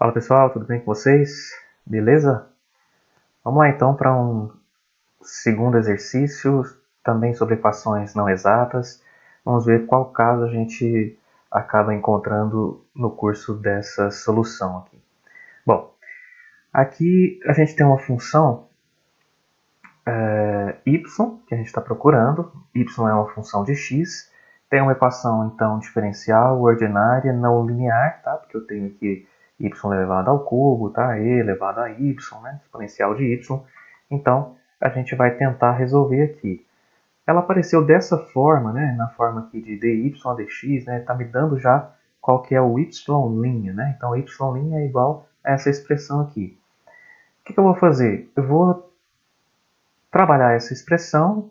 Fala pessoal, tudo bem com vocês? Beleza? Vamos lá então para um segundo exercício, também sobre equações não exatas. Vamos ver qual caso a gente acaba encontrando no curso dessa solução aqui. Bom, aqui a gente tem uma função y que a gente está procurando. Y é uma função de x. Tem uma equação então diferencial, ordinária, não linear, tá? Porque eu tenho aqui y elevado ao cubo, tá? E elevado a y, né? Exponencial de y. Então, a gente vai tentar resolver aqui. Ela apareceu dessa forma, né? Na forma aqui de dy a dx, né? Tá me dando já qual que é o y', né? Então, y' é igual a essa expressão aqui. O que eu vou fazer? Eu vou trabalhar essa expressão,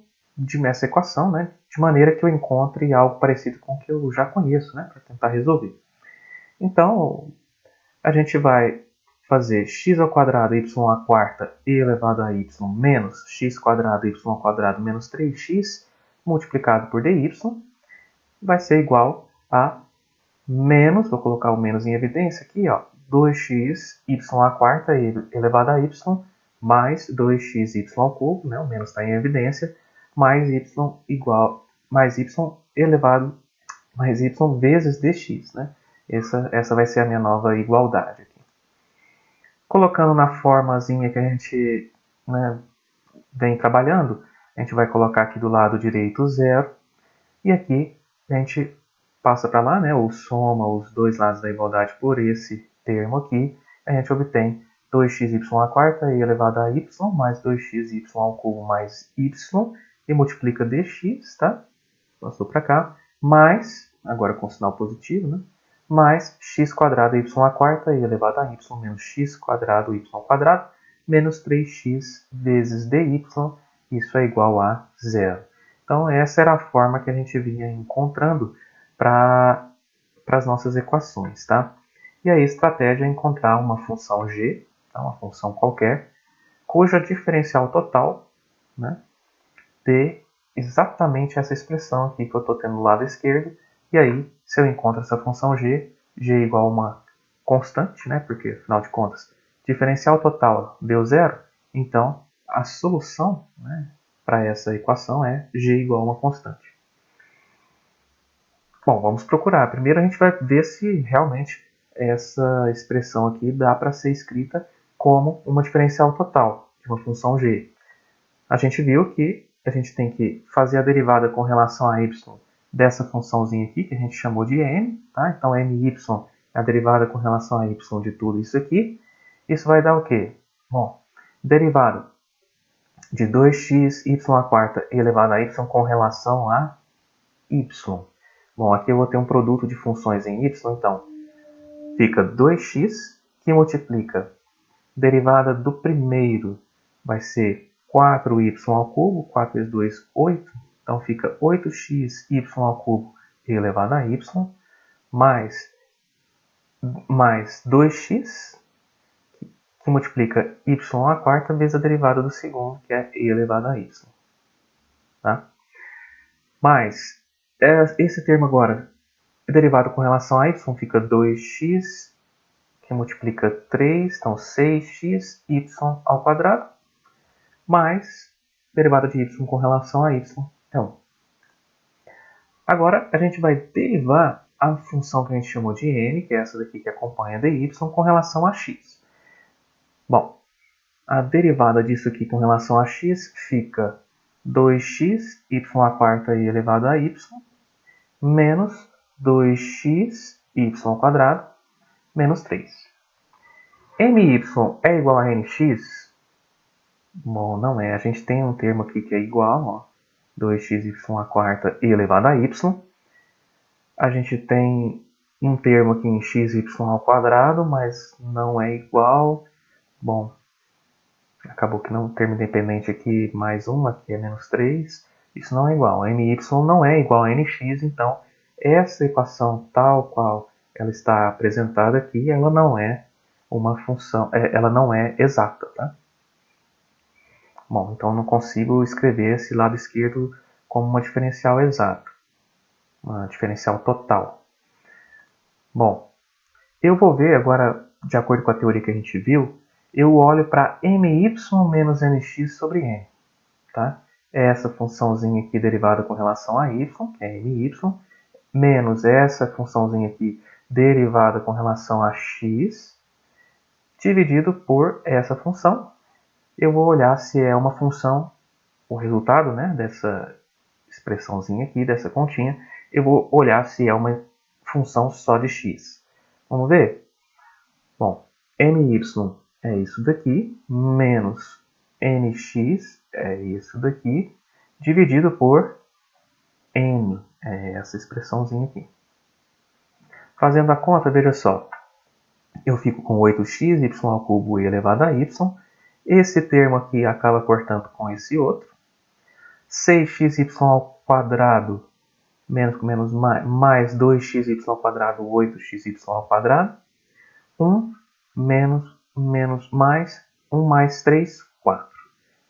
essa equação, né? De maneira que eu encontre algo parecido com o que eu já conheço, né? Para tentar resolver. Então, a gente vai fazer x ao quadrado y à quarta e elevado a y menos x quadrado y ao quadrado menos 3x multiplicado por dy vai ser igual a menos, vou colocar o menos em evidência aqui, ó, 2x y à quarta elevado a y mais 2xy ao cubo, né, o menos está em evidência, mais y igual, mais y elevado, mais y vezes dx, né? Essa vai ser a minha nova igualdade aqui. Colocando na formazinha que a gente, né, vem trabalhando, a gente vai colocar aqui do lado direito 0, e aqui a gente passa para lá, né, ou soma os dois lados da igualdade por esse termo aqui, a gente obtém 2xy à quarta e elevado a y, mais 2xy ao cubo mais y, e multiplica dx, tá? Passou para cá, mais, agora com sinal positivo, né? Mais x quadrado y à quarta e elevado a y menos x quadrado y ao quadrado menos 3x vezes dy, isso é igual a zero. Então, essa era a forma que a gente vinha encontrando para as nossas equações, tá? E aí a estratégia é encontrar uma função g, tá? Uma função qualquer, cuja diferencial total, né, dê exatamente essa expressão aqui que eu estou tendo do lado esquerdo. E aí, se eu encontro essa função g, g é igual a uma constante, né? Porque, afinal de contas, diferencial total deu zero, então a solução, né, para essa equação é g igual a uma constante. Bom, vamos procurar. Primeiro a gente vai ver se realmente essa expressão aqui dá para ser escrita como uma diferencial total de uma função g. A gente viu que a gente tem que fazer a derivada com relação a y dessa funçãozinha aqui, que a gente chamou de m, tá? Então, my é a derivada com relação a y de tudo isso aqui. Isso vai dar o quê? Bom, derivada de 2x y à quarta elevado a y com relação a y. Bom, aqui eu vou ter um produto de funções em y, então fica 2x que multiplica derivada do primeiro vai ser 4y ao cubo, 4 vezes 2, 8. Então fica 8xy ao cubo elevado a y, mais 2x, que multiplica y à quarta vezes a derivada do segundo, que é e elevado a y. Tá? Mais, esse termo agora, derivado com relação a y, fica 2x, que multiplica 3, então 6xy ao quadrado, mais derivada de y com relação a y é 1. Agora, a gente vai derivar a função que a gente chamou de n, que é essa daqui que acompanha dy, com relação a x. Bom, a derivada disso aqui com relação a x fica 2x y à quarta e elevado a y, menos 2x y ao quadrado, menos 3. my é igual a nx? Bom, não é. A gente tem um termo aqui que é igual, ó, 2xy à quarta e elevado a y. A gente tem um termo aqui em xy ao quadrado, mas não é igual. Bom, acabou que não, termo independente aqui mais 1, aqui é menos 3. Isso não é igual. My não é igual a nx, então essa equação tal qual ela está apresentada aqui, ela não é uma função, ela não é exata, tá? Bom, então não consigo escrever esse lado esquerdo como uma diferencial exata, uma diferencial total. Bom, eu vou ver agora de acordo com a teoria que a gente viu, eu olho para my menos nx sobre n. Tá? É essa funçãozinha aqui derivada com relação a y, que é my, menos essa funçãozinha aqui derivada com relação a x, dividido por essa função. Eu vou olhar se é uma função, o resultado, né, dessa expressãozinha aqui, dessa continha, eu vou olhar se é uma função só de x. Vamos ver? Bom, my é isso daqui, menos nx é isso daqui, dividido por n, é essa expressãozinha aqui. Fazendo a conta, veja só, eu fico com 8x, y ao cubo e elevado a y, esse termo aqui acaba cortando com esse outro, 6xy ao quadrado menos mais 2xy ao quadrado, 8xy ao quadrado, 1 menos mais 1 mais 3, 4.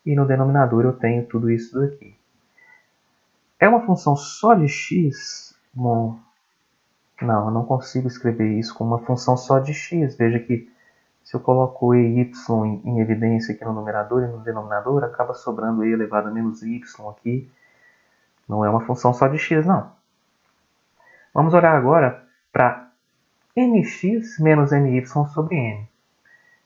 E no denominador eu tenho tudo isso daqui. É uma função só de x? Bom, não, eu não consigo escrever isso como uma função só de x. Veja que se eu coloco y em evidência aqui no numerador e no denominador, acaba sobrando e elevado a menos y aqui. Não é uma função só de x, não. Vamos olhar agora para nx menos ny sobre n.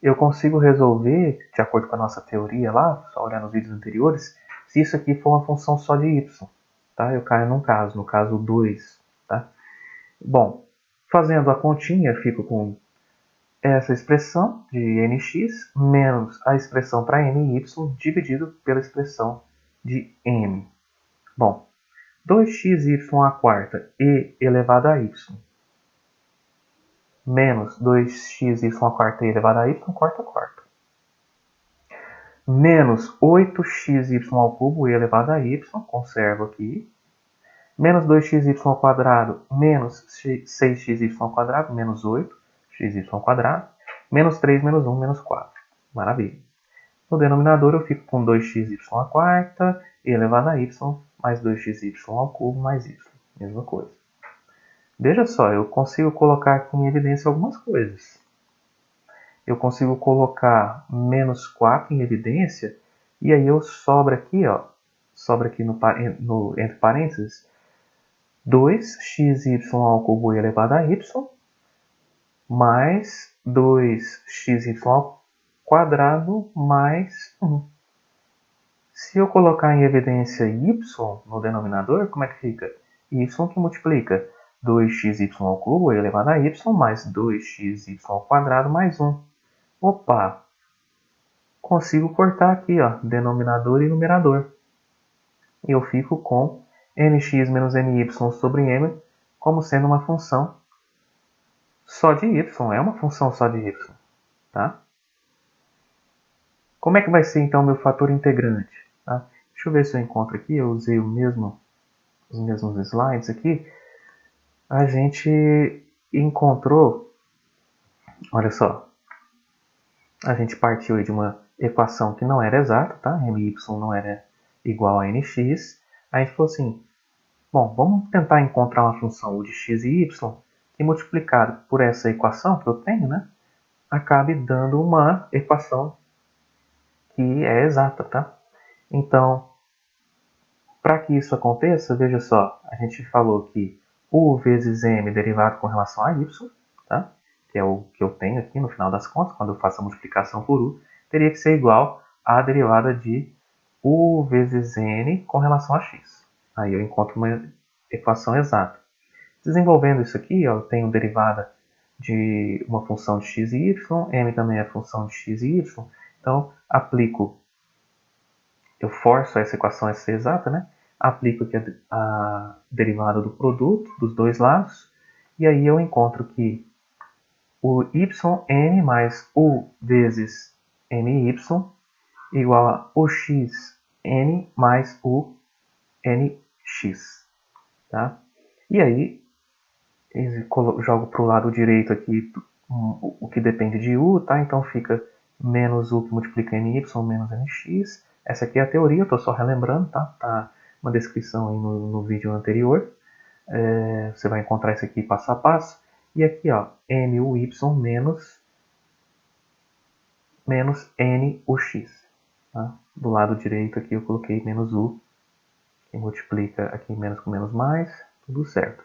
Eu consigo resolver, de acordo com a nossa teoria lá, só olhar nos vídeos anteriores, se isso aqui for uma função só de y. Tá? Eu caio no caso 2. Tá? Bom, fazendo a continha, eu fico com essa expressão de nx menos a expressão para my dividido pela expressão de m. Bom, 2xy à quarta e elevado a y menos 2xy à quarta e elevado a y, corta. Menos 8xy ao cubo e elevado a y, conservo aqui. Menos 2xy ao quadrado menos 6xy ao quadrado, menos 8xy ao quadrado, menos 3, menos 1, menos 4. Maravilha. No denominador eu fico com 2xy à quarta e elevado a y, mais 2xy ao cubo, mais y. Mesma coisa. Veja só, eu consigo colocar aqui em evidência algumas coisas. Eu consigo colocar menos 4 em evidência, e aí eu sobra aqui, ó, entre parênteses, 2xy ao cubo elevado a y, mais 2xy ao quadrado, mais 1. Se eu colocar em evidência y no denominador, como é que fica? Y que multiplica 2xy ao cubo elevado a y, mais 2xy ao quadrado, mais 1. Opa! Consigo cortar aqui, ó, denominador e numerador. E eu fico com nx menos ny sobre m como sendo uma função só de y. É uma função só de y. Tá? Como é que vai ser então meu fator integrante? Tá? Deixa eu ver se eu encontro aqui. Eu usei os mesmos slides aqui. A gente encontrou, olha só, a gente partiu de uma equação que não era exata, tá? My não era igual a nx. A gente falou assim, bom, vamos tentar encontrar uma função u de x e y que multiplicado por essa equação que eu tenho, né, acabe dando uma equação que é exata, tá? Então, para que isso aconteça, veja só, a gente falou que u vezes m derivado com relação a y, tá? Que é o que eu tenho aqui no final das contas, quando eu faço a multiplicação por u, teria que ser igual à derivada de u vezes n com relação a x. Aí eu encontro uma equação exata. Desenvolvendo isso aqui, ó, eu tenho derivada de uma função de x e y, m também é função de x e y, então eu forço essa equação a ser exata, né? Aplico aqui a derivada do produto dos dois lados, e aí eu encontro que o yn mais u vezes my igual a uxn mais o nx. Tá? E aí, jogo para o lado direito aqui o que depende de u, tá? Então fica menos u que multiplica my menos nx. Essa aqui é a teoria, eu estou só relembrando, tá? Tá uma descrição aí no vídeo anterior. Você vai encontrar isso aqui passo a passo. E aqui, ó, muy menos menos n o x. Tá? Do lado direito aqui eu coloquei menos u, que multiplica aqui menos com menos mais, tudo certo.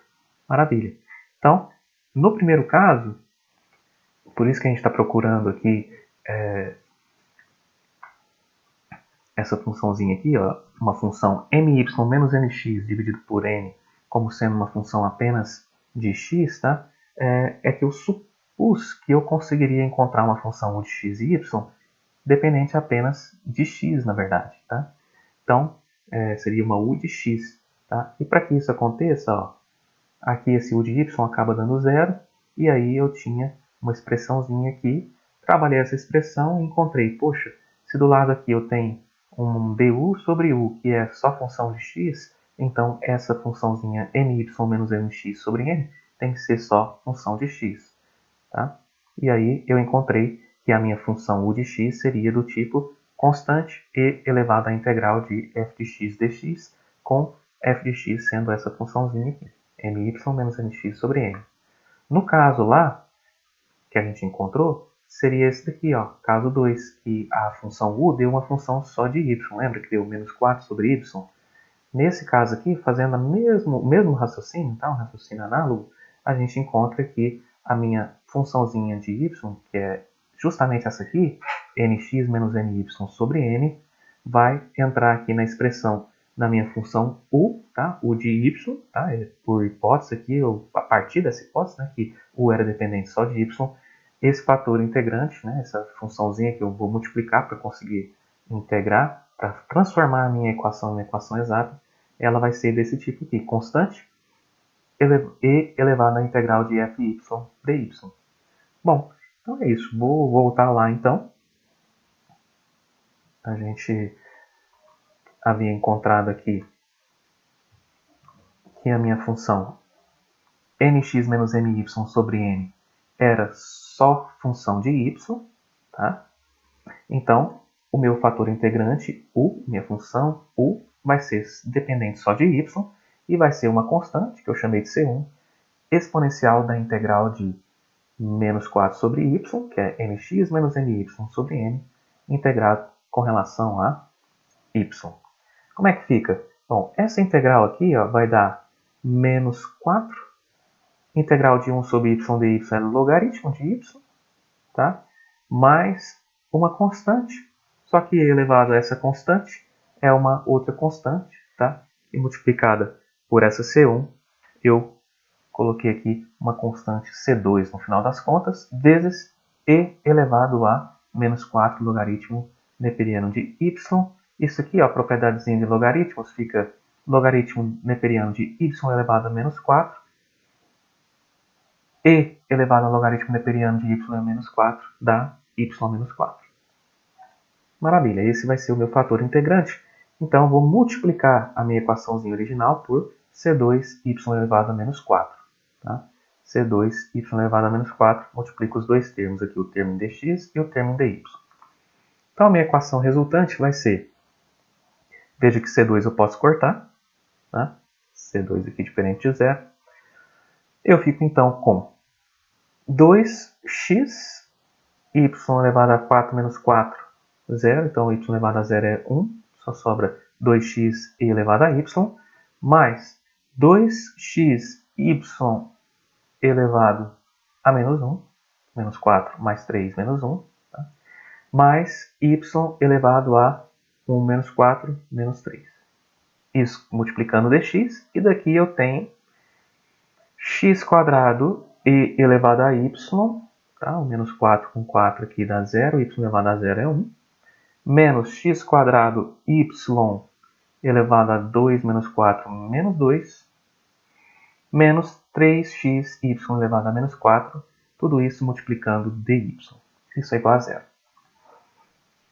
Maravilha. Então, no primeiro caso, por isso que a gente está procurando aqui essa funçãozinha aqui, ó, uma função my menos nx dividido por n, como sendo uma função apenas de x, tá? É que eu supus que eu conseguiria encontrar uma função u de x e y dependente apenas de x, na verdade, tá? Então, seria uma u de x, tá? E para que isso aconteça, ó, aqui esse u de y acaba dando zero, e aí eu tinha uma expressãozinha aqui, trabalhei essa expressão e encontrei, poxa, se do lado aqui eu tenho um du sobre u, que é só função de x, então essa funçãozinha my menos mx sobre n tem que ser só função de x. Tá? E aí eu encontrei que a minha função u de x seria do tipo constante e elevado à integral de f de x dx, com f de x sendo essa funçãozinha aqui, my menos mx sobre n. No caso lá, que a gente encontrou, seria esse daqui, ó, caso 2, que a função u deu uma função só de y. Lembra que deu menos 4 sobre y? Nesse caso aqui, fazendo o mesmo raciocínio, tá? Um raciocínio análogo, a gente encontra que a minha funçãozinha de y, que é justamente essa aqui, nx menos ny sobre n, vai entrar aqui na expressão da minha função u, tá? U de y, tá? Por hipótese aqui, ou a partir dessa hipótese, né, que u era dependente só de y, esse fator integrante, né, essa funçãozinha que eu vou multiplicar para conseguir integrar, para transformar a minha equação em uma equação exata, ela vai ser desse tipo aqui, constante e elevado à integral de fy dy. Bom, então é isso. Vou voltar lá então. A gente havia encontrado aqui que a minha função nx menos my sobre n era só função de y, tá? Então, o meu fator integrante, u, minha função u, vai ser dependente só de y, e vai ser uma constante, que eu chamei de C1, exponencial da integral de menos 4 sobre y, que é nx menos my sobre n, integrado com relação a y. Como é que fica? Bom, essa integral aqui ó, vai dar menos 4, integral de 1 sobre y dy é logaritmo de y, tá? Mais uma constante, só que elevado a essa constante é uma outra constante, tá? E multiplicada por essa C1, eu coloquei aqui uma constante C2 no final das contas, vezes e elevado a menos 4 logaritmo neperiano de y. Isso aqui, ó, a propriedadezinha de logaritmos, fica logaritmo neperiano de y elevado a menos 4 e elevado ao logaritmo neperiano de y a menos 4 dá y menos 4. Maravilha, esse vai ser o meu fator integrante. Então, eu vou multiplicar a minha equaçãozinha original por C2y elevado a menos 4. Tá? C2y elevado a menos 4, multiplico os dois termos aqui, o termo em dx e o termo em dy. Então, a minha equação resultante vai ser, veja que C2 eu posso cortar, tá? C2 aqui diferente de zero. Eu fico então com 2x y elevado a 4 menos 4, 0. Então, y elevado a 0 é 1. Só sobra 2x elevado a y. Mais 2xy elevado a menos 1. Menos 4 mais 3 menos 1. Tá? Mais y elevado a 1 menos 4 menos 3. Isso multiplicando dx. E daqui eu tenho x quadrado e elevado a y. Tá? O menos 4 com 4 aqui dá 0, y elevado a 0 é 1. Menos x quadrado y elevado a 2 menos 4 menos 2. Menos 3xy elevado a menos 4. Tudo isso multiplicando dy. Isso é igual a 0.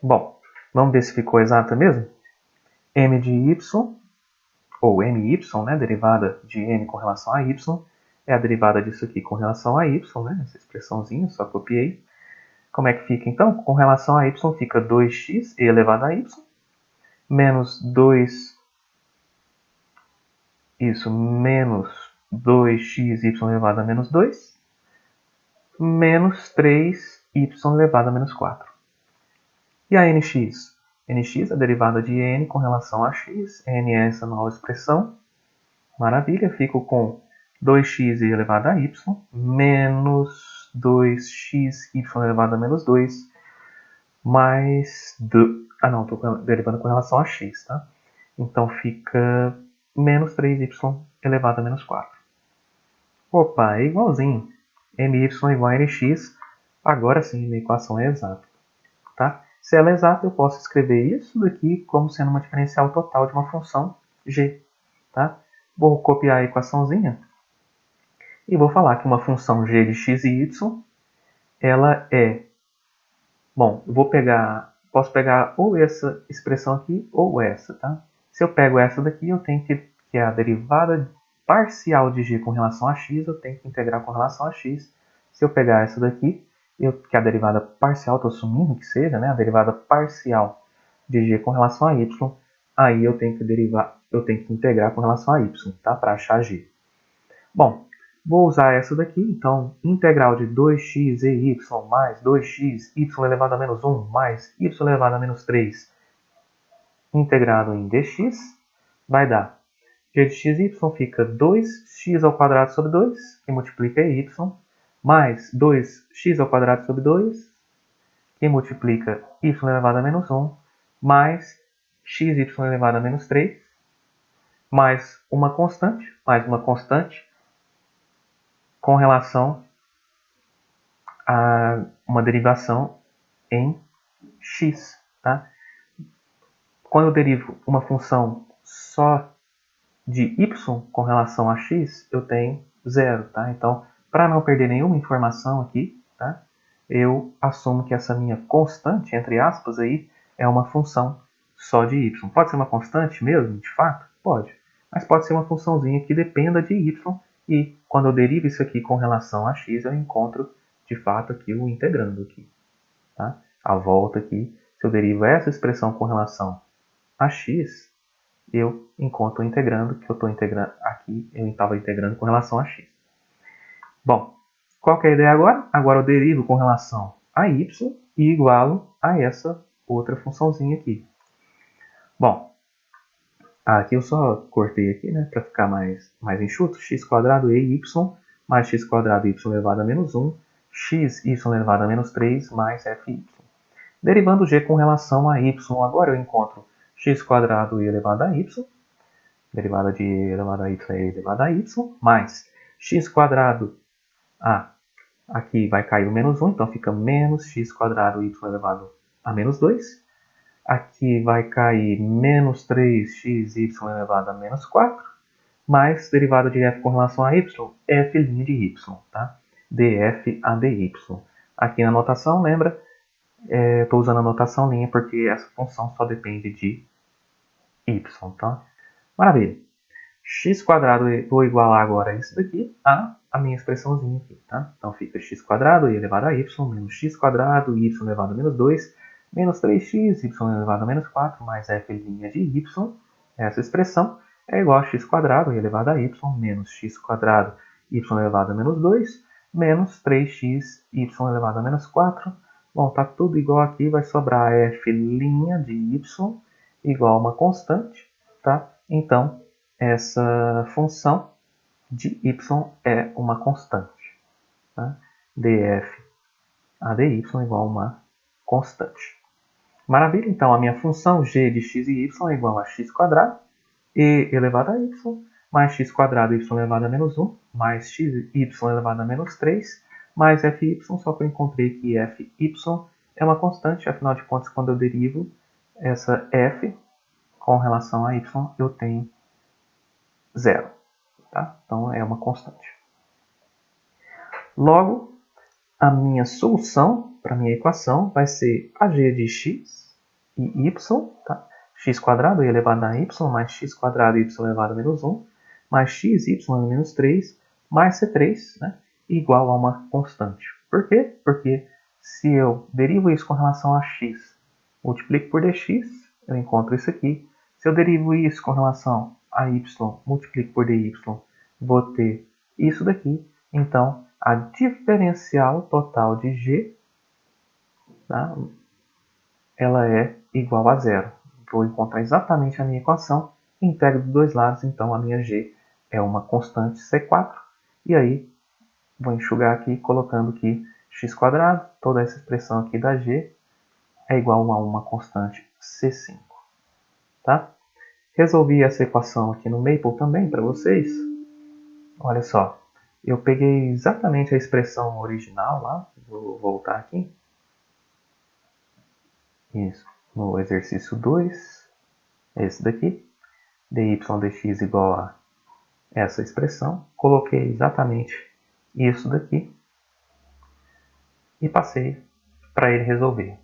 Bom, vamos ver se ficou exata mesmo? M de y, ou my, né, derivada de n com relação a y, é a derivada disso aqui com relação a y, né, essa expressãozinha, só copiei. Como é que fica então? Com relação a y fica 2x elevado a y, menos 2, isso, menos 2xy elevado a menos 2, menos 3y elevado a menos 4. E a nx? Nx é a derivada de n com relação a x. N é essa nova expressão. Maravilha, fico com 2x elevado a y menos 2x elevado a menos 2 mais... estou derivando com relação a x, tá? Então fica menos 3y elevado a menos 4. Opa, é igualzinho. My igual a nx. Agora sim, a equação é exata. Tá? Se ela é exata, eu posso escrever isso daqui como sendo uma diferencial total de uma função g. Tá? Vou copiar a equaçãozinha e vou falar que uma função g de x e y, ela é... Bom, eu posso pegar ou essa expressão aqui ou essa, tá? Se eu pego essa daqui, eu tenho que é a derivada parcial de g com relação a x, eu tenho que integrar com relação a x. Se eu pegar essa daqui, que é a derivada parcial, estou assumindo que seja, né? A derivada parcial de g com relação a y, aí eu tenho que integrar com relação a y, tá? Para achar g. Bom, vou usar essa daqui, então, integral de 2x e y mais 2x y elevado a menos 1 mais y elevado a menos 3 integrado em dx, vai dar g de x e y fica 2x ao quadrado sobre 2, que multiplica y, mais 2x ao quadrado sobre 2, que multiplica y elevado a menos 1, mais xy elevado a menos 3, mais uma constante com relação a uma derivação em x. Tá? Quando eu derivo uma função só de y com relação a x, eu tenho zero. Tá? Então, para não perder nenhuma informação aqui, tá? Eu assumo que essa minha constante, entre aspas, aí, é uma função só de y. Pode ser uma constante mesmo, de fato? Pode. Mas pode ser uma funçãozinha que dependa de y, e quando eu derivo isso aqui com relação a x, eu encontro, de fato, aqui o integrando. Aqui, tá? A volta aqui, se eu derivo essa expressão com relação a x, eu encontro o integrando, que eu estou integrando aqui, eu estava integrando com relação a x. Bom, qual que é a ideia agora? Agora eu derivo com relação a y e igualo a essa outra funçãozinha aqui. Bom, aqui eu só cortei aqui, né, para ficar mais enxuto. X quadrado e y mais x quadrado y elevado a menos 1, x y elevado a menos 3 mais fy. Derivando g com relação a y, agora eu encontro x quadrado e elevado a y, derivada de e elevado a y é e elevado a y, mais x quadrado, aqui vai cair o menos 1, então fica menos x quadrado y elevado a menos 2. Aqui vai cair menos 3xy elevado a menos 4, mais derivada de f com relação a y, f' de y, tá? df a dy. Aqui na notação, lembra, estou usando a notação linha porque essa função só depende de y, tá? Maravilha. X quadrado, vou igualar agora isso daqui a minha expressãozinha aqui, tá? Então fica x quadrado elevado a y menos x quadrado y elevado a menos 2 menos 3x y elevado a me'menos 4 mais f' de y, essa expressão é igual a x quadrado elevado a y menos x quadrado y elevado a menos 2 menos 3x y elevado a menos 4. Bom, tá tudo igual aqui, vai sobrar f' de y igual a uma constante, tá? Então, essa função de y é uma constante. Tá? df a dy igual a uma constante. Maravilha, então a minha função g de x e y é igual a x quadrado e elevado a y mais x quadrado y elevado a menos 1 mais xy elevado a menos 3 mais fy, só que eu encontrei que fy é uma constante, afinal de contas, quando eu derivo essa f com relação a y, eu tenho zero. Tá? Então é uma constante. Logo, a minha solução para a minha equação vai ser a g de x e y, tá? X quadrado elevado a y mais x quadrado y elevado a menos 1 mais xy a menos 3 mais c3, né? Igual a uma constante. Por quê? Porque se eu derivo isso com relação a x, multiplico por dx, eu encontro isso aqui. Se eu derivo isso com relação a y, multiplico por dy, vou ter isso daqui. Então, a diferencial total de g, tá? ela é igual a zero. Vou encontrar exatamente a minha equação, integro dos dois lados, então a minha g é uma constante C4, e aí vou enxugar aqui colocando que x², toda essa expressão aqui da g é igual a uma constante C5. Tá? Resolvi essa equação aqui no Maple também para vocês. Olha só, eu peguei exatamente a expressão original lá, vou voltar aqui. Isso, no exercício 2, esse daqui, dy dx igual a essa expressão, coloquei exatamente isso daqui e passei para ele resolver.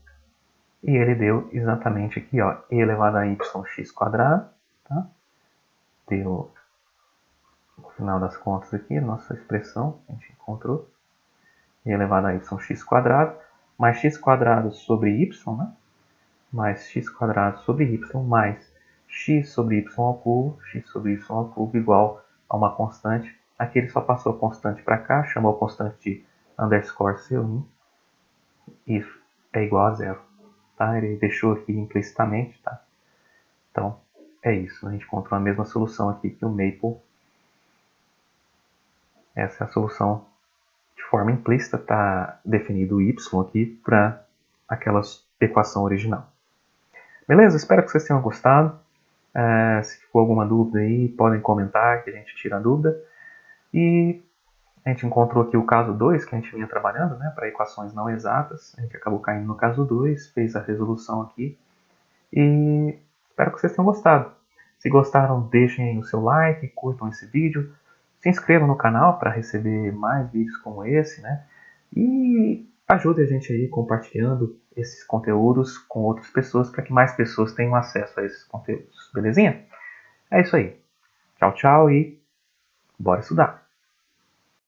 E ele deu exatamente aqui, ó, e elevado a yx², tá? Deu, no final das contas aqui, a nossa expressão, a gente encontrou, e elevado a yx², mais x² sobre y, né? Mais x² sobre y, mais x sobre y ao cubo, x sobre y ao cubo igual a uma constante. Aqui ele só passou a constante para cá, chamou a constante de underscore C1, isso é igual a zero. Tá? Ele deixou aqui implicitamente, tá? Então, é isso. A gente encontrou a mesma solução aqui que o Maple. Essa é a solução de forma implícita, está definido o y aqui para aquela equação original. Beleza? Espero que vocês tenham gostado. Se ficou alguma dúvida aí, podem comentar que a gente tira a dúvida. E a gente encontrou aqui o caso 2, que a gente vinha trabalhando, né, para equações não exatas. A gente acabou caindo no caso 2, fez a resolução aqui. E espero que vocês tenham gostado. Se gostaram, deixem aí o seu like, curtam esse vídeo. Se inscrevam no canal para receber mais vídeos como esse, né? E ajude a gente aí compartilhando esses conteúdos com outras pessoas para que mais pessoas tenham acesso a esses conteúdos, belezinha? É isso aí. Tchau, tchau e bora estudar!